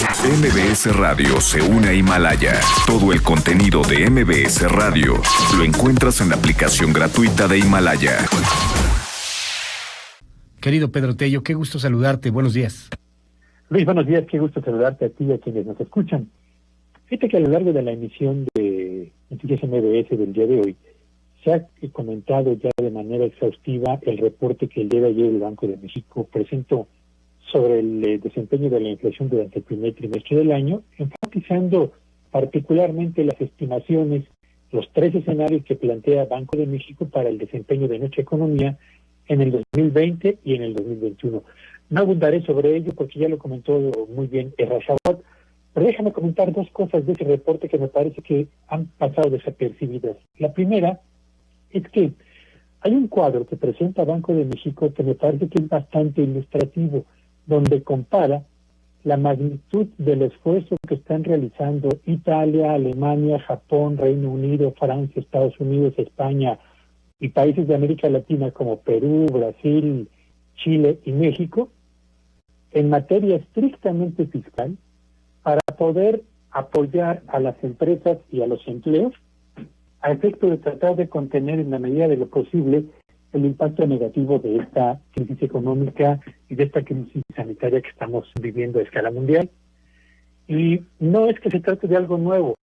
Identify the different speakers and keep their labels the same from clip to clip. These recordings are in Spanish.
Speaker 1: MBS Radio se une a Himalaya. Todo el contenido de MBS Radio lo encuentras en la aplicación gratuita de Himalaya.
Speaker 2: Querido Pedro Tello, qué gusto saludarte. Buenos días.
Speaker 3: Luis, buenos días. Qué gusto saludarte a ti y a quienes nos escuchan. Fíjate que a lo largo de la emisión de Noticias MBS del día de hoy, se ha comentado ya de manera exhaustiva el reporte que el día de ayer el Banco de México presentó sobre el desempeño de la inflación durante el primer trimestre del año, enfatizando particularmente las estimaciones, los 3 escenarios que plantea Banco de México para el desempeño de nuestra economía en el 2020 y en el 2021. No abundaré sobre ello porque ya lo comentó muy bien Errázuriz, pero déjame comentar 2 cosas de ese reporte que me parece que han pasado desapercibidas. La primera es que hay un cuadro que presenta Banco de México que me parece que es bastante ilustrativo, donde compara la magnitud del esfuerzo que están realizando Italia, Alemania, Japón, Reino Unido, Francia, Estados Unidos, España y países de América Latina como Perú, Brasil, Chile y México, en materia estrictamente fiscal, para poder apoyar a las empresas y a los empleos a efecto de tratar de contener en la medida de lo posible el impacto negativo de esta crisis económica y de esta crisis sanitaria que estamos viviendo a escala mundial. Y no es que se trate de algo nuevo,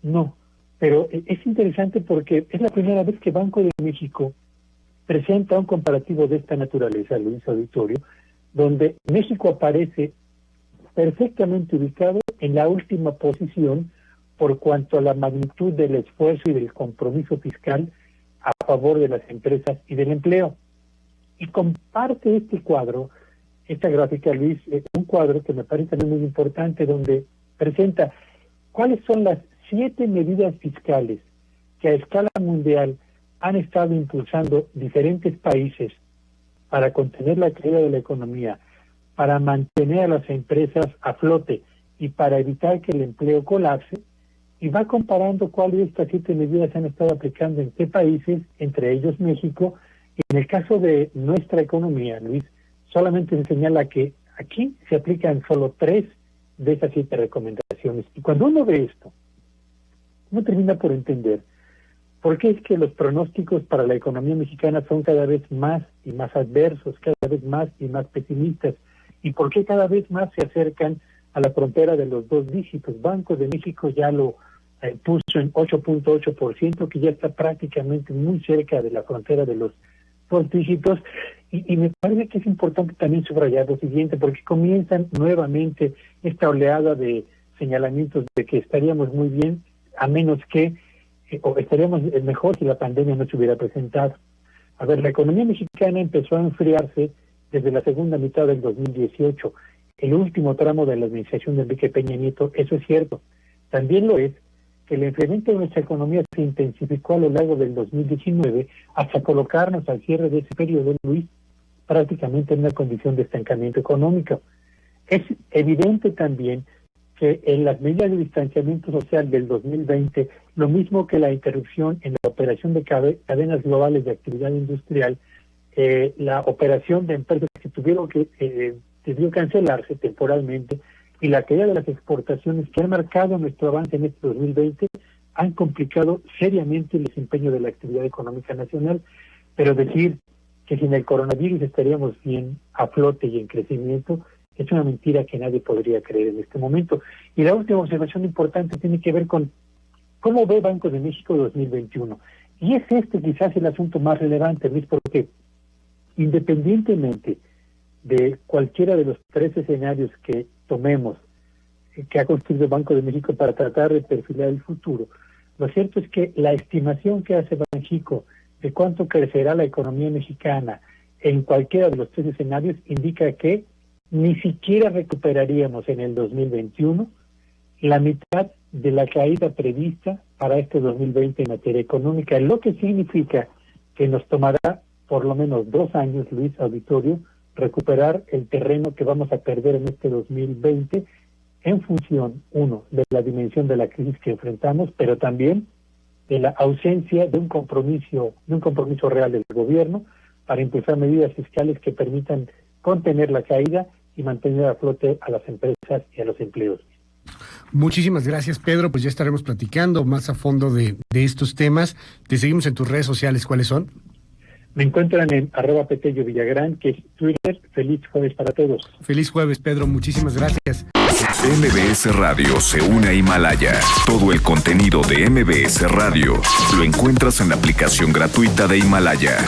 Speaker 3: no, pero es interesante porque es la primera vez que Banco de México presenta un comparativo de esta naturaleza, Luis Auditorio, donde México aparece perfectamente ubicado en la última posición por cuanto a la magnitud del esfuerzo y del compromiso fiscal a favor de las empresas y del empleo. Y comparte este cuadro, esta gráfica, Luis, un cuadro que me parece también muy importante, donde presenta cuáles son las 7 medidas fiscales que a escala mundial han estado impulsando diferentes países para contener la caída de la economía, para mantener a las empresas a flote y para evitar que el empleo colapse, y va comparando cuáles de estas 7 medidas se han estado aplicando en qué países, entre ellos México. Y en el caso de nuestra economía, Luis, solamente se señala que aquí se aplican solo 3 de esas 7 recomendaciones. Y cuando uno ve esto, uno termina por entender por qué es que los pronósticos para la economía mexicana son cada vez más y más adversos, cada vez más y más pesimistas, y por qué cada vez más se acercan a la frontera de los 2 dígitos. Banco de México ya lo puso en 8.8%, que ya está prácticamente muy cerca de la frontera de los 2 dígitos, y me parece que es importante también subrayar lo siguiente, porque comienzan nuevamente esta oleada de señalamientos de que estaríamos muy bien, a menos que, o estaríamos mejor si la pandemia no se hubiera presentado. A ver, la economía mexicana empezó a enfriarse desde la segunda mitad del 2018, el último tramo de la administración de Enrique Peña Nieto. Eso es cierto. También lo es que el enfriamiento de nuestra economía se intensificó a lo largo del 2019 hasta colocarnos al cierre de ese periodo, Luis, prácticamente en una condición de estancamiento económico. Es evidente también que en las medidas de distanciamiento social del 2020, lo mismo que la interrupción en la operación de cadenas globales de actividad industrial, la operación de empresas que tuvieron que debió cancelarse temporalmente, y la caída de las exportaciones que han marcado nuestro avance en este 2020 han complicado seriamente el desempeño de la actividad económica nacional. Pero decir que sin el coronavirus estaríamos bien a flote y en crecimiento es una mentira que nadie podría creer en este momento. Y la última observación importante tiene que ver con cómo ve Banco de México 2021. Y es quizás el asunto más relevante, Luis, porque independientemente de cualquiera de los 3 escenarios que tomemos, que ha construido Banco de México para tratar de perfilar el futuro, lo cierto es que la estimación que hace Banxico de cuánto crecerá la economía mexicana en cualquiera de los 3 escenarios indica que ni siquiera recuperaríamos en el 2021 la mitad de la caída prevista para este 2020 en materia económica, lo que significa que nos tomará por lo menos 2 años, Luis Auditorio, recuperar el terreno que vamos a perder en este 2020 en función, uno, de la dimensión de la crisis que enfrentamos, pero también de la ausencia de un compromiso real del gobierno para impulsar medidas fiscales que permitan contener la caída y mantener a flote a las empresas y a los empleos.
Speaker 2: Muchísimas gracias, Pedro. Pues ya estaremos platicando más a fondo de estos temas. Te seguimos en tus redes sociales. ¿Cuáles son?
Speaker 3: Me encuentran en @Petello Villagrán, que es Twitter. Feliz jueves para todos.
Speaker 2: Feliz jueves, Pedro. Muchísimas gracias.
Speaker 1: MBS Radio se une a Himalaya. Todo el contenido de MBS Radio lo encuentras en la aplicación gratuita de Himalaya.